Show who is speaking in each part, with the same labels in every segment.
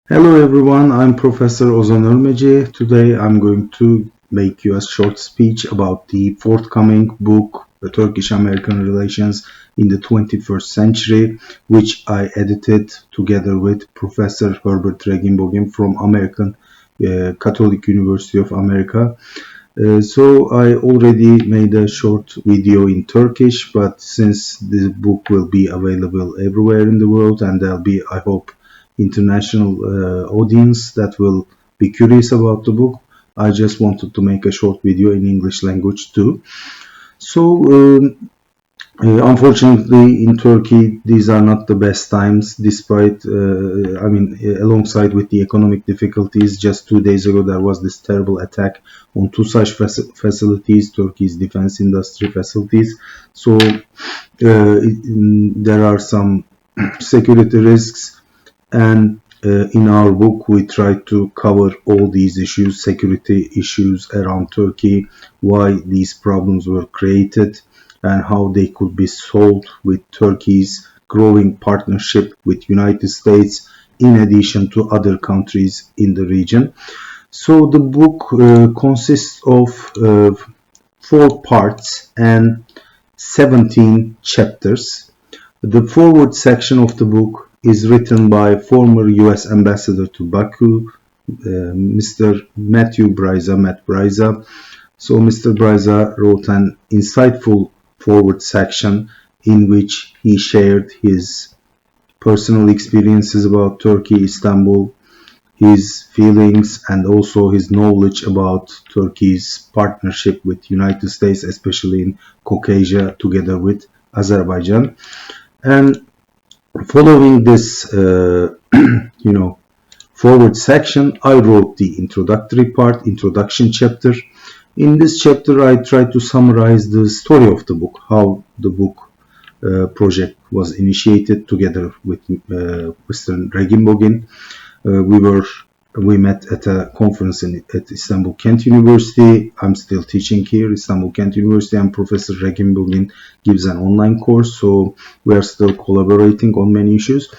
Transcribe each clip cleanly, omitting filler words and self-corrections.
Speaker 1: Hello everyone, I'm Professor Ozan Örmeci. Today I'm going to make you a short speech about the forthcoming book, The Turkish-American Relations in the 21st Century, which I edited together with Professor Herbert Reginbogin from American Catholic University of America. So I already made a short video in Turkish, but since the book will be available everywhere in the world and there'll be, I hope, international audience that will be curious about the book, I just wanted to make a short video in English language too. So unfortunately in Turkey these are not the best times, despite alongside with the economic difficulties. Just 2 days ago there was this terrible attack on two such facilities, Turkey's defense industry facilities. So there are some security risks, and in our book we try to cover all these issues, security issues around Turkey, why these problems were created and how they could be solved with Turkey's growing partnership with United States in addition to other countries in the region. So the book consists of 4 parts and 17 chapters. The foreword section of the book is written by former US Ambassador to Baku, Mr. Matt Bryza. So Mr. Bryza wrote an insightful foreword section in which he shared his personal experiences about Turkey, Istanbul, his feelings, and also his knowledge about Turkey's partnership with United States, especially in Caucasia, together with Azerbaijan. And following this, forward section, I wrote the introduction chapter. In this chapter, I tried to summarize the story of the book, how the book project was initiated together with Mr. Reginbogin. We met at a conference at Istanbul Kent University. I'm still teaching here, Istanbul Kent University, and Professor Reginbogin gives an online course, so we are still collaborating on many issues.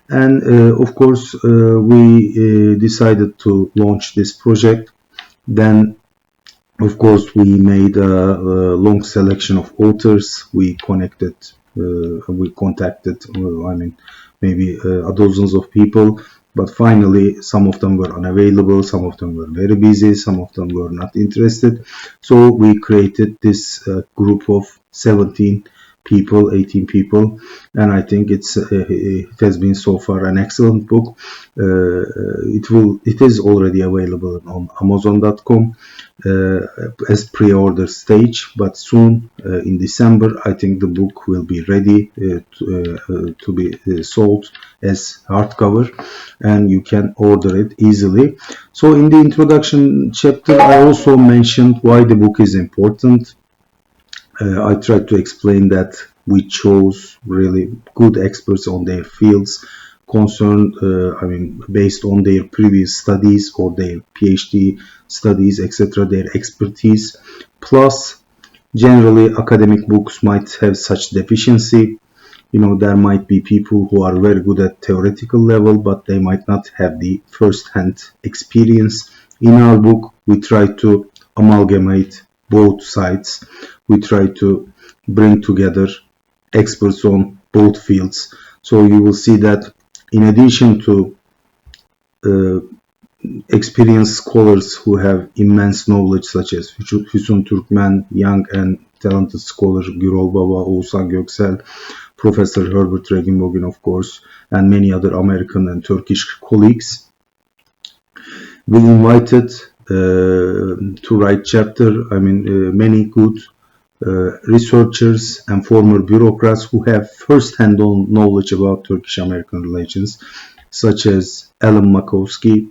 Speaker 1: And of course, we decided to launch this project. Then, of course, we made a long selection of authors. We contacted maybe dozens of people. But finally, some of them were unavailable, some of them were very busy, some of them were not interested. So we created this group of 17 people, 18 people, and I think it has been so far an excellent book. It is already available on Amazon.com as pre-order stage, but soon in December I think the book will be ready to be sold as hardcover, and you can order it easily. So in the introduction chapter I also mentioned why the book is important. I tried to explain that we chose really good experts on their fields concerned, based on their previous studies or their PhD studies, etc., their expertise. Plus, generally, academic books might have such deficiency. There might be people who are very good at theoretical level, but they might not have the first-hand experience. In our book, we try to amalgamate both sides. We try to bring together experts on both fields. So you will see that in addition to experienced scholars who have immense knowledge, such as Füsun Türkmen, young and talented scholar Gürol Baba, Oğuzhan Göksel, Professor Herbert Reginbogin, of course, and many other American and Turkish colleagues, we invited to write chapter, many good researchers and former bureaucrats who have first-hand knowledge about Turkish-American relations, such as Makovsky,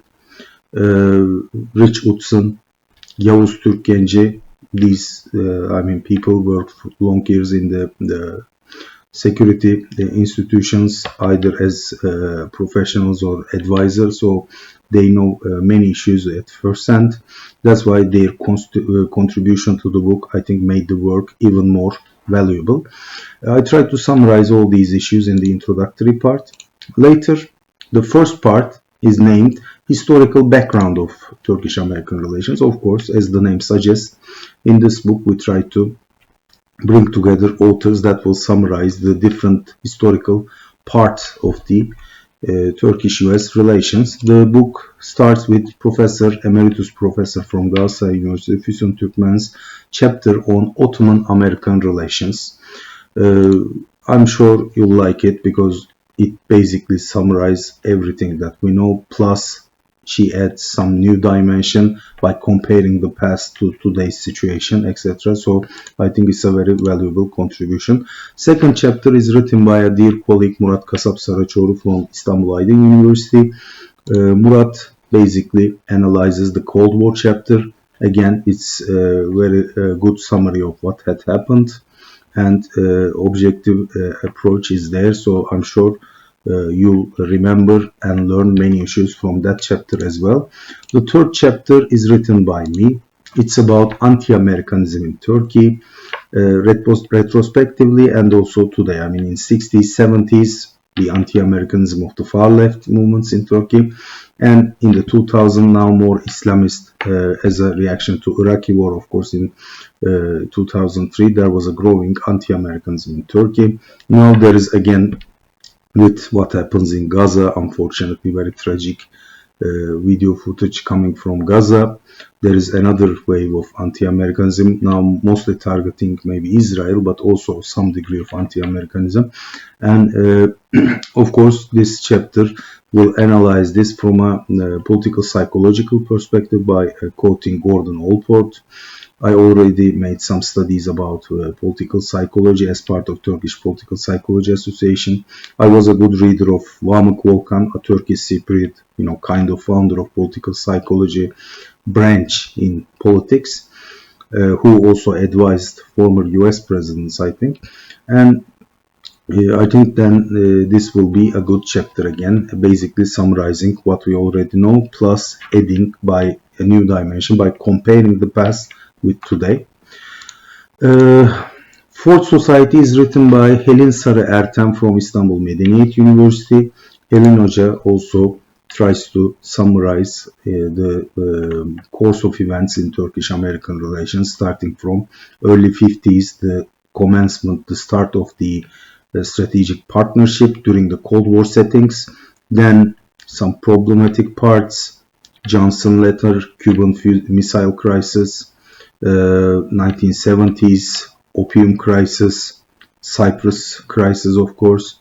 Speaker 1: Richard Outzen, Yavuz Türkgenci. These people worked for long years in the security institutions, either as professionals or advisors, so they know many issues at first hand. That's why their contribution to the book, I think, made the work even more valuable. I tried to summarize all these issues in the introductory part. Later, the first part is named Historical Background of Turkish-American Relations. Of course, as the name suggests, in this book we try to bring together authors that will summarize the different historical parts of the Turkish-US relations. The book starts with Emeritus Professor from Galatasaray University, Füsun Türkmen's chapter on Ottoman-American relations. I'm sure you'll like it because it basically summarizes everything that we know, plus she adds some new dimension by comparing the past to today's situation, etc. So I think it's a very valuable contribution. Second chapter is written by a dear colleague, Murat Kasapsaraçoğlu from Istanbul Aydın University. Murat basically analyzes the Cold War chapter. Again, it's a very good summary of what had happened, and objective approach is there. So I'm sure you'll remember and learn many issues from that chapter as well. The third chapter is written by me. It's about anti-Americanism in Turkey, retrospectively and also today. I mean, in 60s, 70s, the anti-Americanism of the far left movements in Turkey, and in the 2000s now more Islamist as a reaction to Iraqi war. Of course, in 2003 there was a growing anti-Americanism in Turkey. Now there is again, with what happens in Gaza, unfortunately very tragic video footage coming from Gaza. There is another wave of anti-Americanism, now mostly targeting maybe Israel, but also some degree of anti-Americanism. And of course, this chapter will analyze this from a political psychological perspective by quoting Gordon Allport. I already made some studies about political psychology as part of Turkish Political Psychology Association. I was a good reader of Vamık Volkan, a Turkish Cypriot, kind of founder of political psychology branch in politics, who also advised former US presidents, I think. And I think then this will be a good chapter again, basically summarizing what we already know, plus adding by a new dimension by comparing the past with today. Fourth Society is written by Helin Sarı Ertem from Istanbul Medeniyet University. Helin Hoca also tries to summarize the course of events in Turkish-American relations, starting from early 50s, the commencement, the start of the strategic partnership during the Cold War settings, then some problematic parts, Johnson letter, Cuban Missile Crisis, 1970s opium crisis, Cyprus crisis, of course,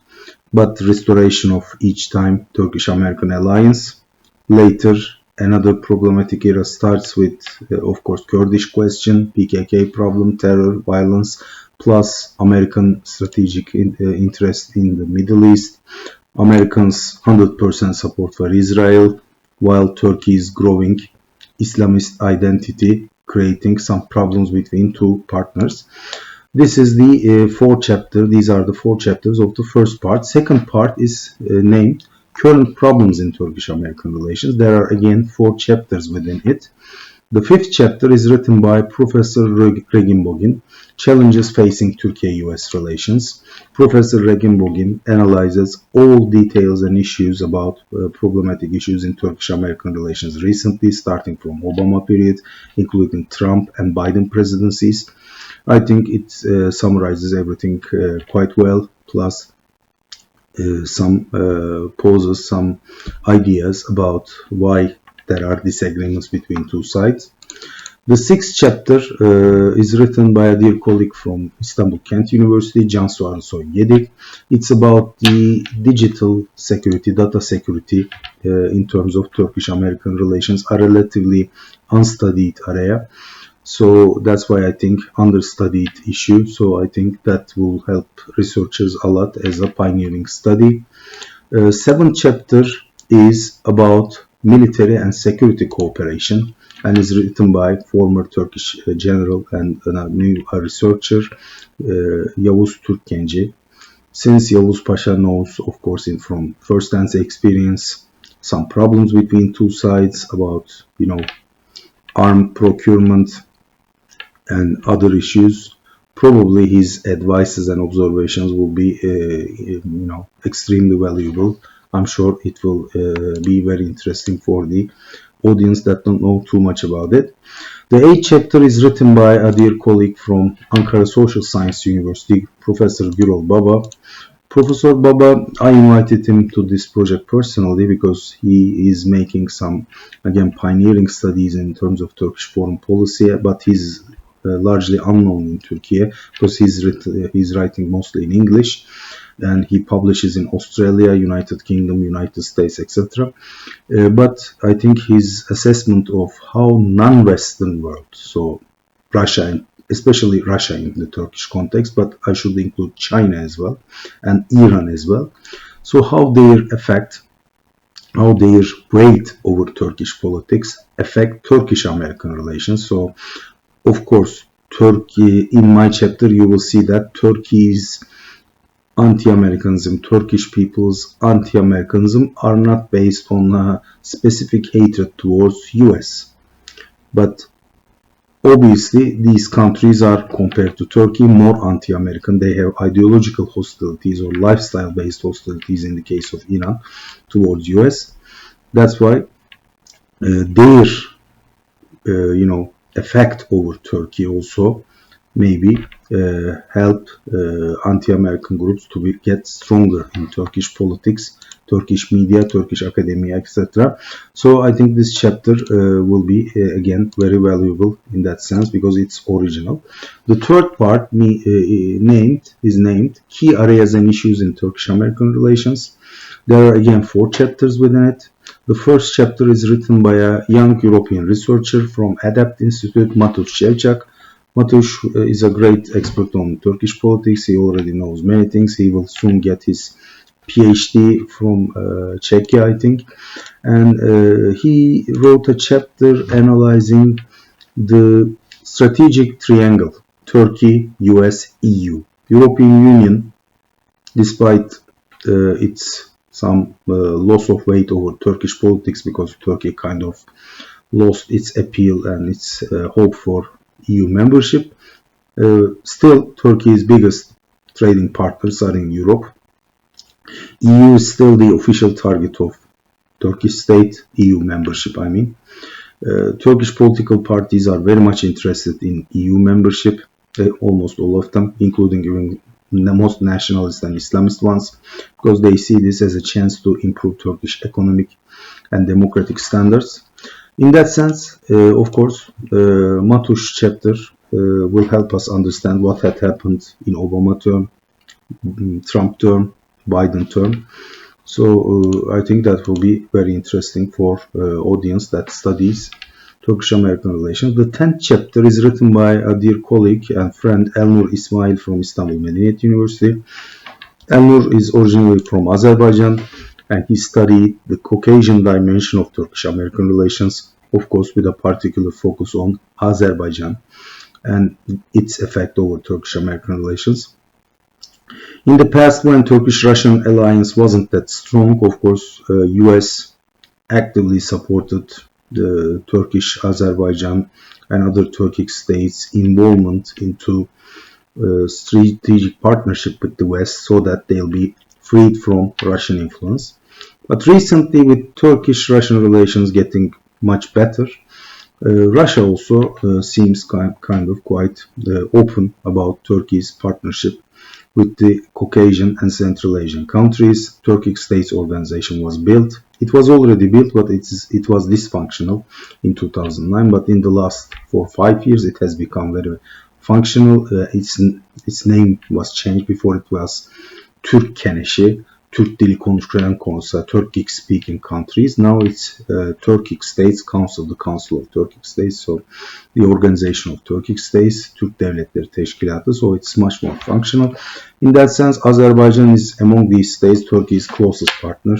Speaker 1: but restoration of each time Turkish-American alliance. Later, another problematic era starts with, of course, Kurdish question, PKK problem, terror, violence, plus American strategic interest in the Middle East, Americans' 100% support for Israel, while Turkey's growing Islamist identity, creating some problems between two partners. This is the fourth chapter. These are the four chapters of the first part. Second part is named Current Problems in Turkish-American Relations. There are again 4 chapters within it. The fifth chapter is written by Professor Reginbogin, Challenges Facing Turkey-US Relations. Professor Reginbogin analyzes all details and issues about problematic issues in Turkish-American relations recently, starting from Obama period, including Trump and Biden presidencies. I think it summarizes everything quite well, plus some poses some ideas about why there are disagreements between two sides. The sixth chapter is written by a dear colleague from Istanbul Kent University, Cansu Arısoy Gedik. It's about the digital security, data security in terms of Turkish-American relations, a relatively unstudied area. So that's why I think understudied issue. So I think that will help researchers a lot as a pioneering study. Seventh chapter is about military and security cooperation and is written by former Turkish general and a new researcher, Yavuz Türkgenci. Since Yavuz Pasha knows, of course, from first-hand experience, some problems between two sides about, arm procurement and other issues, probably his advices and observations will be, extremely valuable. I'm sure it will be very interesting for the audience that don't know too much about it. The 8th chapter is written by a dear colleague from Ankara Social Science University, Professor Gürol Baba. Professor Baba, I invited him to this project personally because he is making some, again, pioneering studies in terms of Turkish foreign policy, but he's largely unknown in Turkey because he's writing mostly in English, and he publishes in Australia, United Kingdom, United States, etc. But I think his assessment of how non-Western world, so Russia, and especially Russia in the Turkish context, but I should include China as well and Iran as well, so how their weight over Turkish politics affect Turkish-American relations. So of course, Turkey, in my chapter, you will see that Turkey's anti-Americanism, Turkish people's anti-Americanism are not based on a specific hatred towards US. But obviously, these countries are, compared to Turkey, more anti-American. They have ideological hostilities or lifestyle-based hostilities in the case of Iran towards US. That's why their, effect over Turkey also maybe help anti-American groups to get stronger in Turkish politics, Turkish media, Turkish academia, etc. So I think this chapter will be again very valuable in that sense because it's original. The third part is named Key Areas and Issues in Turkish-American Relations. There are again 4 chapters within it. The first chapter is written by a young European researcher from ADAPT Institute, Matus Jevcak. Matus is a great expert on Turkish politics. He already knows many things. He will soon get his PhD from Czechia, I think. And he wrote a chapter analyzing the strategic triangle, Turkey, US, EU. European Union, despite its some loss of weight over Turkish politics because Turkey kind of lost its appeal and its hope for EU membership. Still, Turkey's biggest trading partners are in Europe. EU is still the official target of Turkish state EU membership, I mean. Turkish political parties are very much interested in EU membership, almost all of them, including even the most nationalist and Islamist ones, because they see this as a chance to improve Turkish economic and democratic standards. In that sense, of course, Matus chapter will help us understand what had happened in Obama term, Trump term, Biden term. So I think that will be very interesting for audience that studies Turkish-American relations. The 10th chapter is written by a dear colleague and friend Elnur Ismayil from Istanbul Medeniyet University. Elnur is originally from Azerbaijan and he studied the Caucasian dimension of Turkish-American relations, of course with a particular focus on Azerbaijan and its effect over Turkish-American relations. In the past, when Turkish-Russian alliance wasn't that strong, of course, US actively supported the Turkish, Azerbaijan and other Turkic states' involvement into strategic partnership with the West so that they'll be freed from Russian influence. But recently, with Turkish-Russian relations getting much better, Russia also seems kind of quite open about Turkey's partnership with the Caucasian and Central Asian countries. Turkic States Organization was built. It was already built, but it was dysfunctional in 2009. But in the last 4 or 5 years, it has become very functional. Its name was changed. Before it was Türkkeneşi, Türk dili konuşan konsa, Turkic speaking countries. Now it's Turkic States Council, the Council of Turkic States. So the Organization of Turkic States, Türk Devletleri Teşkilatı. So it's much more functional. In that sense, Azerbaijan is among these states Turkey's closest partner.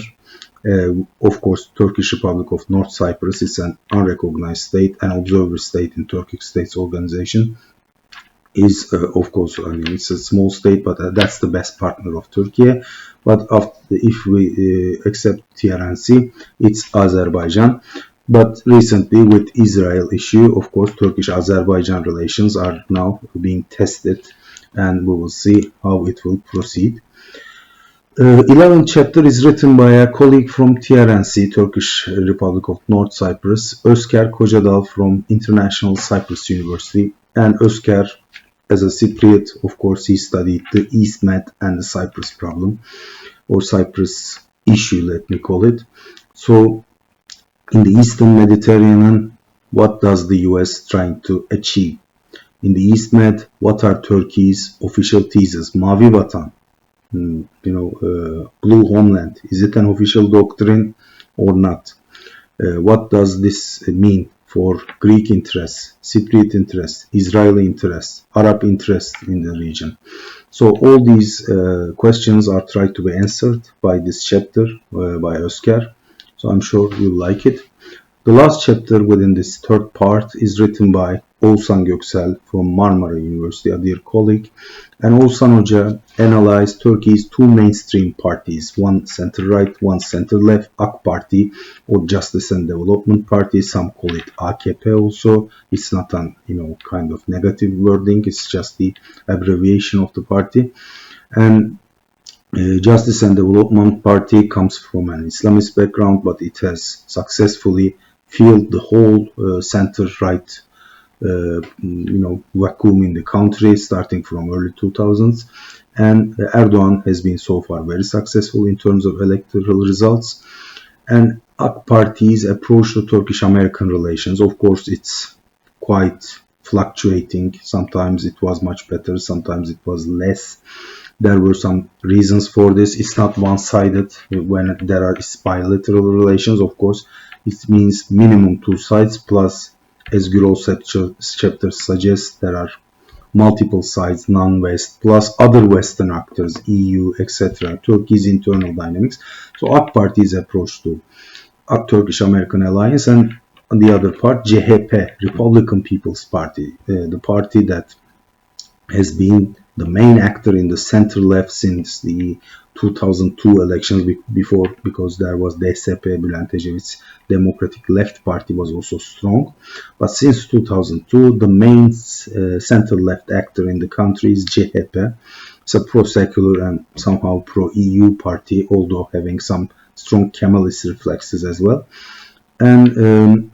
Speaker 1: Of course, Turkish Republic of North Cyprus is an unrecognized state, an observer state in Turkic States Organization. Is of course, I mean, it's a small state, but that's the best partner of Turkey. But if we accept TRNC, it's Azerbaijan. But recently, with Israel issue, of course, Turkish-Azerbaijan relations are now being tested, and we will see how it will proceed. 11th chapter is written by a colleague from TRNC, Turkish Republic of North Cyprus, Özker Kocadal from International Cyprus University. And Özker, as a Cypriot, of course, he studied the East Med and the Cyprus problem, or Cyprus issue, let me call it. So, in the Eastern Mediterranean, what does the US trying to achieve? In the East Med, what are Turkey's official theses? Mavi Vatan, Blue Homeland. Is it an official doctrine or not? What does this mean for Greek interests, Cypriot interests, Israeli interests, Arab interests in the region? So all these questions are tried to be answered by this chapter by Özker. So I'm sure you'll like it. The last chapter within this third part is written by Oğuzhan Göksel from Marmara University, a dear colleague. And Oğuzhan Hoca analyzed Turkey's two mainstream parties, one center-right, one center-left, AK Party or Justice and Development Party. Some call it AKP also. It's not an, kind of negative wording. It's just the abbreviation of the party. And Justice and Development Party comes from an Islamist background, but it has successfully filled the whole center-right vacuum in the country starting from early 2000s, and Erdogan has been so far very successful in terms of electoral results. And AK Party's approach to Turkish-American relations, of course, it's quite fluctuating. Sometimes it was much better, sometimes it was less. There were some reasons for this. It's not one-sided. When there are bilateral relations, of course, it means minimum two sides plus, as Gürol chapter suggests, there are multiple sides, non-West, plus other Western actors, EU, etc., Turkey's internal dynamics. So AK Party's approach to Turkish-American Alliance, and on the other part, CHP, Republican People's Party, the party that has been the main actor in the center-left since the 2002 elections before, because there was DSP, Bülent Ecevit's Democratic Left Party was also strong. But since 2002, the main center-left actor in the country is CHP. It's a pro-secular and somehow pro-EU party, although having some strong Kemalist reflexes as well. And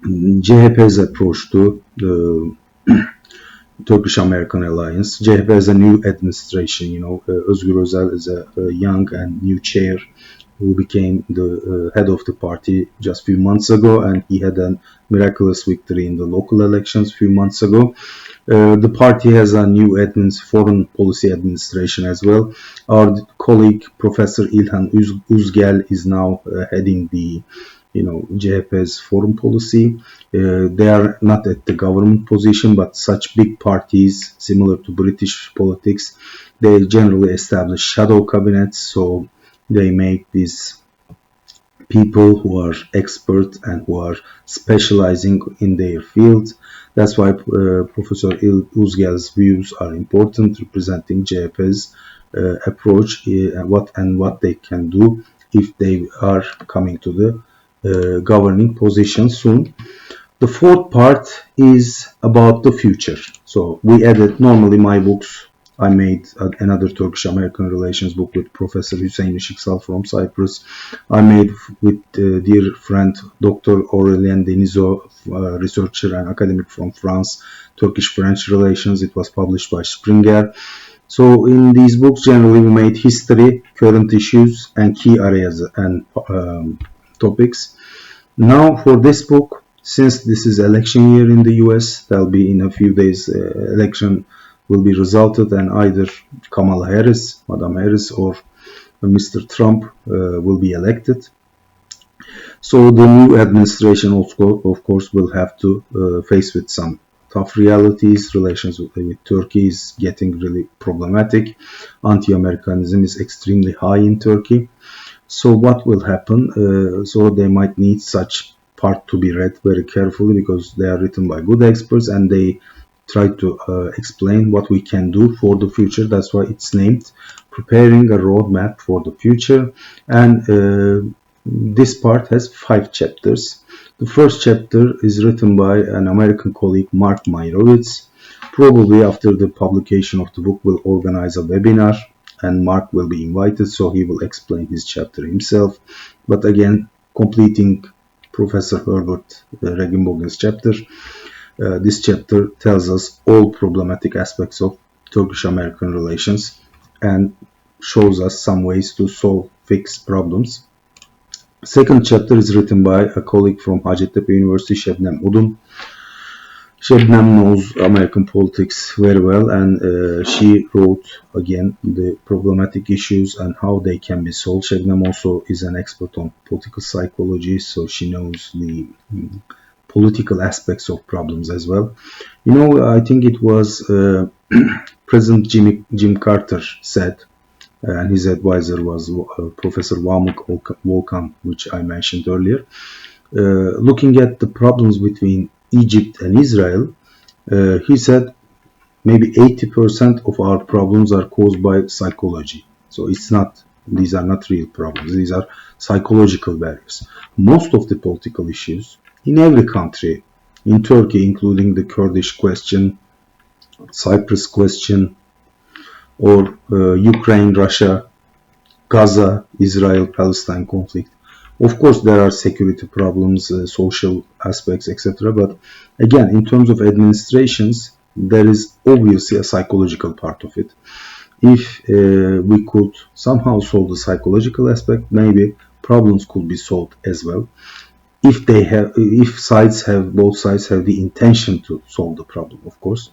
Speaker 1: CHP's approach to the Turkish-American Alliance. CHP has a new administration, Özgür Özel is a young and new chair who became the head of the party just a few months ago, and he had a miraculous victory in the local elections a few months ago. The party has a new foreign policy administration as well. Our colleague, Professor İlhan Uzgel, is now heading the CHP's foreign policy. They are not at the government position, but such big parties, similar to British politics, they generally establish shadow cabinets, so they make these people who are expert and who are specializing in their field. That's why Professor Uzgel's views are important, representing CHP's approach and what they can do if they are coming to the governing position soon. The fourth part is about the future. So we added, normally my books, I made another Turkish-American Relations book with Professor Hüseyin Işıksal from Cyprus. I made with dear friend Dr. Aurélien Denisot, researcher and academic from France, Turkish-French Relations. It was published by Springer. So in these books, generally we made history, current issues, and key areas and topics. Now for this book, since this is election year in the US, there'll be in a few days election will be resulted, and either Kamala Harris, Madam Harris, or Mr. Trump will be elected. So the new administration also, of course, will have to face with some tough realities. Relations with Turkey is getting really problematic. Anti-Americanism is extremely high in Turkey. So what will happen? So they might need such part to be read very carefully, because they are written by good experts and they try to explain what we can do for the future. That's why it's named Preparing a Roadmap for the Future. And this part has 5 chapters. The first chapter is written by an American colleague, Mark Meirowitz. Probably after the publication of the book, we'll organize a webinar and Mark will be invited, so he will explain his chapter himself. But again, completing Professor Herbert Reginbogin's chapter, this chapter tells us all problematic aspects of Turkish-American relations and shows us some ways to solve fixed problems. Second chapter is written by a colleague from Hacettepe University, Şebnem Udum. Şebnem knows American politics very well, and she wrote again the problematic issues and how they can be solved. Şebnem also is an expert on political psychology, so she knows the political aspects of problems as well. You know, I think it was President Jim Carter said, and his advisor was Professor Volkan, which I mentioned earlier. Looking at the problems between Egypt and Israel, he said maybe 80% of our problems are caused by psychology. So these are not real problems. These are psychological barriers. Most of the political issues in every country, in Turkey, including the Kurdish question, Cyprus question, or Ukraine, Russia, Gaza, Israel, Palestine conflict. Of course, there are security problems, social aspects, etc. But again, in terms of administrations, there is obviously a psychological part of it. If we could somehow solve the psychological aspect, maybe problems could be solved as well. If both sides have the intention to solve the problem, of course,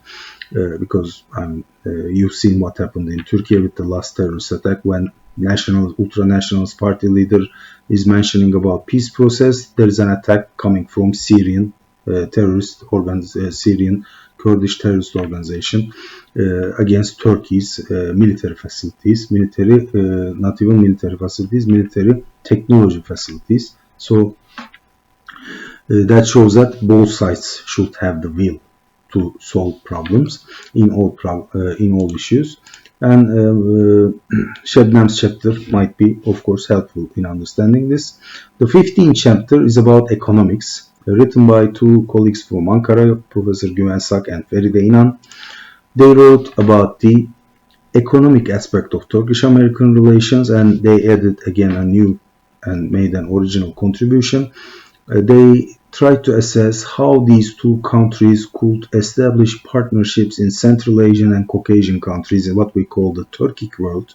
Speaker 1: because you've seen what happened in Turkey with the last terrorist attack, when ultra-nationalist party leader is mentioning about peace process, there is an attack coming from Syrian Syrian Kurdish terrorist organization against Turkey's military facilities, not even military facilities, military technology facilities. So that shows that both sides should have the will to solve problems in all issues. And Şebnem's chapter might be, of course, helpful in understanding this. The 15th chapter is about economics, written by two colleagues from Ankara, Professor Güven and Feride İnan. They wrote about the economic aspect of Turkish-American relations, and they added again a new and made an original contribution. They tried to assess how these two countries could establish partnerships in Central Asian and Caucasian countries, what we call the Turkic world,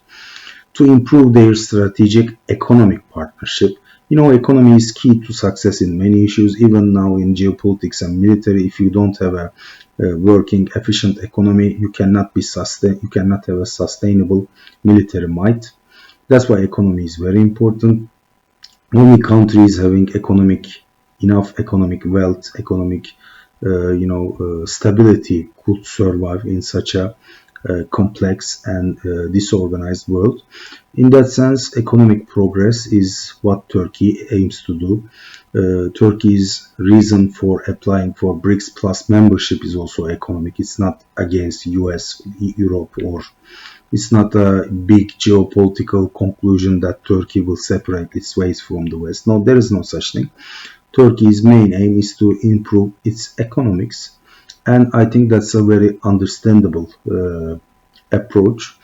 Speaker 1: to improve their strategic economic partnership. You know, economy is key to success in many issues, even now in geopolitics and military. If you don't have a working, efficient economy, you cannot have a sustainable military might. That's why economy is very important. Only countries having enough economic wealth, stability could survive in such a complex and disorganized world. In that sense, economic progress is what Turkey aims to do. Turkey's reason for applying for BRICS Plus membership is also economic. It's not against US, Europe, or it's not a big geopolitical conclusion that Turkey will separate its ways from the West. No, there is no such thing. Turkey's main aim is to improve its economics, and I think that's a very understandable approach,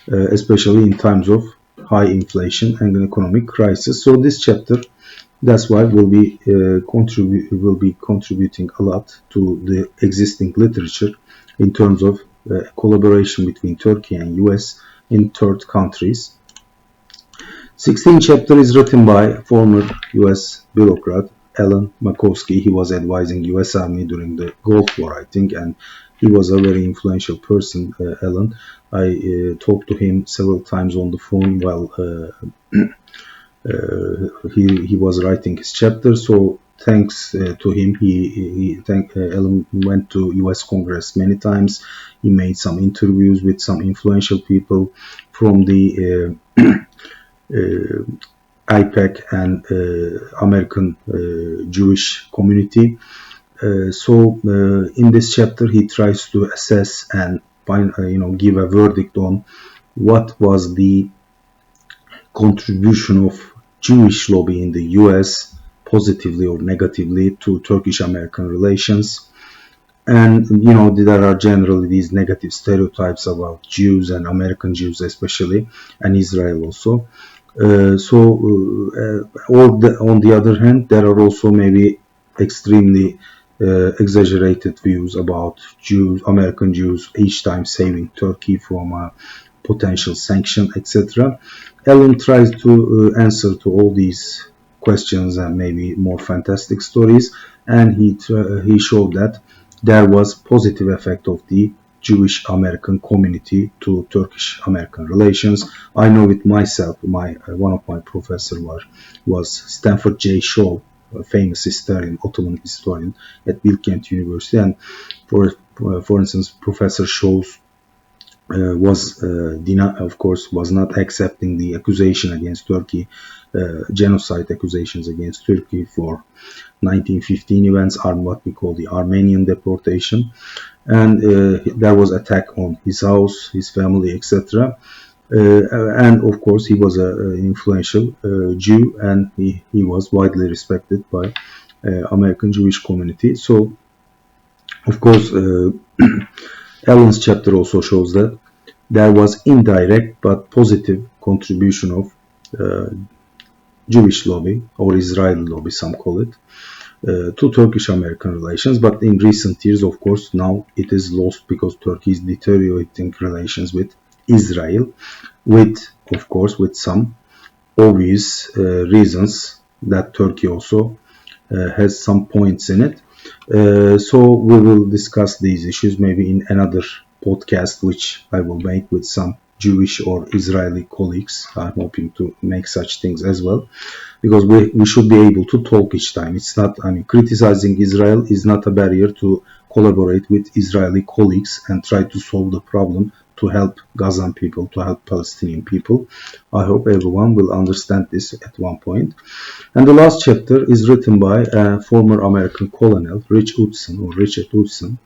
Speaker 1: especially in times of high inflation and an economic crisis. So this chapter, that's why will be contributing a lot to the existing literature in terms of collaboration between Turkey and US in third countries. 16th chapter is written by former US bureaucrat Alan Makovsky. He was advising US Army during the Gulf War, I think, and he was a very influential person, Alan. I talked to him several times on the phone while he was writing his chapter. So thanks to him, Alan went to US Congress many times. He made some interviews with some influential people from the IPAC and American Jewish community. So in this chapter, he tries to assess and give a verdict on what was the contribution of Jewish lobby in the US, positively or negatively, to Turkish-American relations. And you know, there are generally these negative stereotypes about Jews and American Jews especially, and Israel also. On the other hand, there are also maybe extremely exaggerated views about Jews, American Jews, each time saving Turkey from a potential sanction, etc. Ellen tries to answer to all these questions and maybe more fantastic stories, and he showed that there was positive effect of the Jewish American community to Turkish-American relations. I know it myself. One of my professors was Stanford J. Shaw, a famous historian, Ottoman historian at Bilkent University, and for instance, Professor Shaw was not accepting the accusation against Turkey, genocide accusations against Turkey for 1915 events, are what we call the Armenian deportation, and there was attack on his house, his family, etc. And of course, he was an influential Jew, and he was widely respected by American Jewish community. So, of course, Ellen's chapter also shows that there was indirect but positive contribution of Jewish lobby, or Israeli lobby, some call it, to Turkish-American relations. But in recent years, of course, now it is lost because Turkey is deteriorating relations with Israel, with some obvious reasons that Turkey also has some points in it. So we will discuss these issues maybe in another podcast, which I will make with some Jewish or Israeli colleagues. I'm hoping to make such things as well, because we should be able to talk each time. It's not, criticizing Israel is not a barrier to collaborate with Israeli colleagues and try to solve the problem, to help Gazan people, to help Palestinian people. I hope everyone will understand this at one point. And the last chapter is written by a former American colonel, Richard Outzen.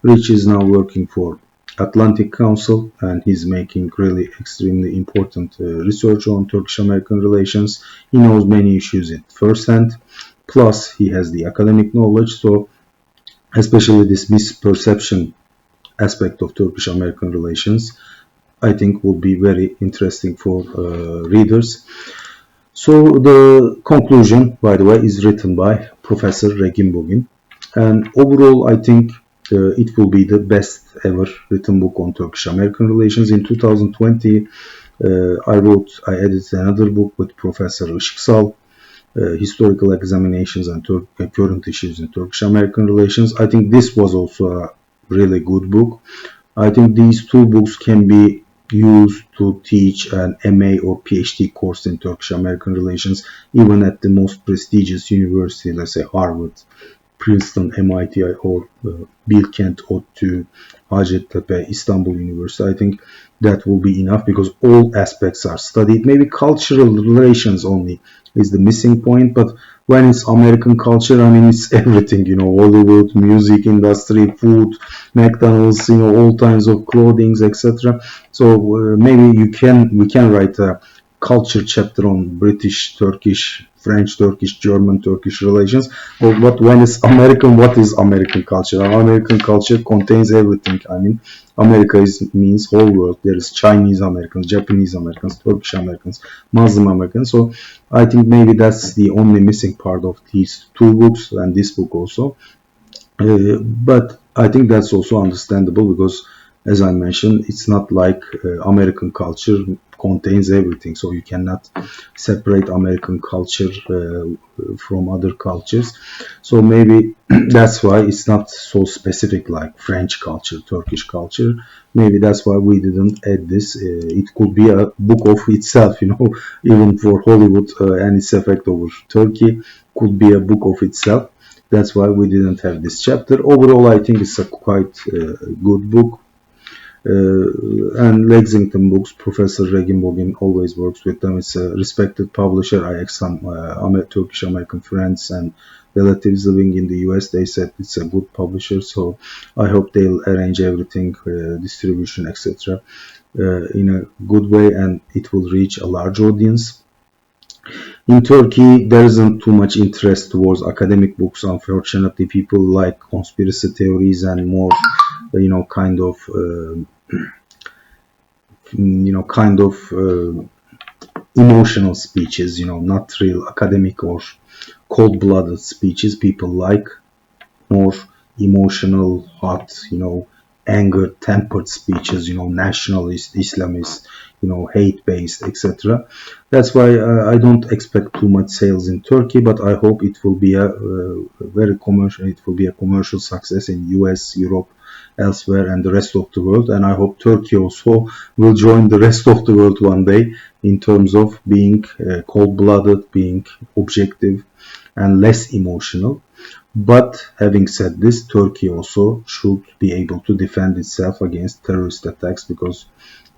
Speaker 1: Rich is now working for Atlantic Council, and he's making really extremely important research on Turkish-American relations. He knows many issues at first hand, plus he has the academic knowledge, so especially this misperception aspect of Turkish-American relations, I think will be very interesting for readers. So the conclusion, by the way, is written by Professor Reginbogin, and overall I think it will be the best ever written book on Turkish-American relations. In 2020, I edited another book with Professor Işıksal, Historical Examinations and Current Issues in Turkish-American Relations. I think this was also a really good book. I think these two books can be used to teach an MA or PhD course in Turkish-American Relations, even at the most prestigious university, let's say Harvard, Princeton, MIT, or Bilkent, ODTÜ, Hacettepe, Istanbul University. I think that will be enough because all aspects are studied. Maybe cultural relations only is the missing point, but when it's American culture, it's everything, Hollywood, music industry, food, McDonald's, all kinds of clothing, etc. So maybe we can write a culture chapter on British, Turkish, French, Turkish, German, Turkish relations. But when it's American, what is American culture? American culture contains everything. America means whole world. There is Chinese Americans, Japanese Americans, Turkish Americans, Muslim Americans. So I think maybe that's the only missing part of these two books and this book also. But I think that's also understandable because, as I mentioned, it's not like American culture contains everything. So you cannot separate American culture from other cultures. So maybe that's why it's not so specific like French culture, Turkish culture. Maybe that's why we didn't add this. It could be a book of itself, even for Hollywood and its effect over Turkey could be a book of itself. That's why we didn't have this chapter. Overall, I think it's a quite good book. And Lexington Books, Professor Reginbogin always works with them. It's a respected publisher. I asked some Turkish-American friends and relatives living in the US. They said it's a good publisher, so I hope they'll arrange everything, distribution, etc. In a good way, and it will reach a large audience. In Turkey, there isn't too much interest towards academic books. Unfortunately, people like conspiracy theories and more, kind of emotional speeches, not real academic or cold-blooded speeches. People like more emotional, hot, anger, tempered speeches, nationalist, Islamist, hate-based, etc. That's why I don't expect too much sales in Turkey, but I hope it will be a very commercial. It will be a commercial success in US, Europe, elsewhere, and the rest of the world. And I hope Turkey also will join the rest of the world one day in terms of being cold-blooded, being objective, and less emotional. But having said this, Turkey also should be able to defend itself against terrorist attacks, because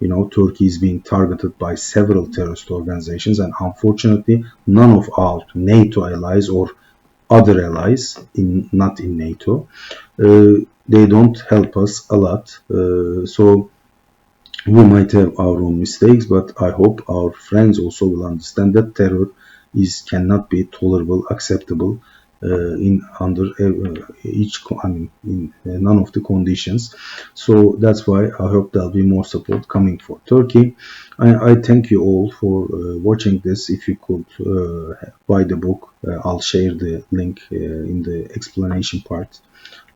Speaker 1: Turkey is being targeted by several terrorist organizations, and unfortunately none of our NATO allies or other allies not in NATO, they don't help us a lot. So we might have our own mistakes, but I hope our friends also will understand that terror cannot be tolerable, acceptable in none of the conditions. So that's why I hope there'll be more support coming for Turkey. I thank you all for watching this. If you could buy the book, I'll share the link in the explanation part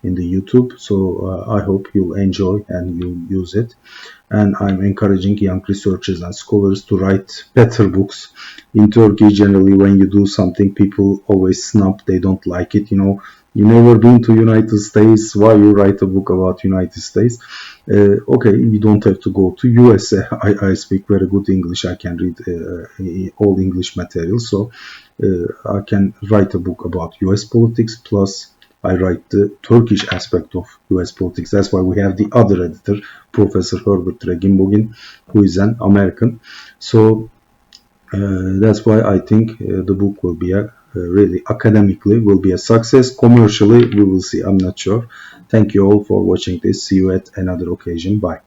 Speaker 1: in the YouTube. So I hope you'll enjoy and you'll use it. And I'm encouraging young researchers and scholars to write better books. In Turkey, generally, when you do something, people always snub. They don't like it. You never been to United States. Why you write a book about United States? Okay, you don't have to go to USA. I speak very good English. I can read all English material. So I can write a book about US politics, plus I write the Turkish aspect of US politics. That's why we have the other editor, Professor Herbert Reginbogin, who is an American. So that's why I think the book will be really academically will be a success. Commercially, we will see. I'm not sure. Thank you all for watching this. See you at another occasion. Bye.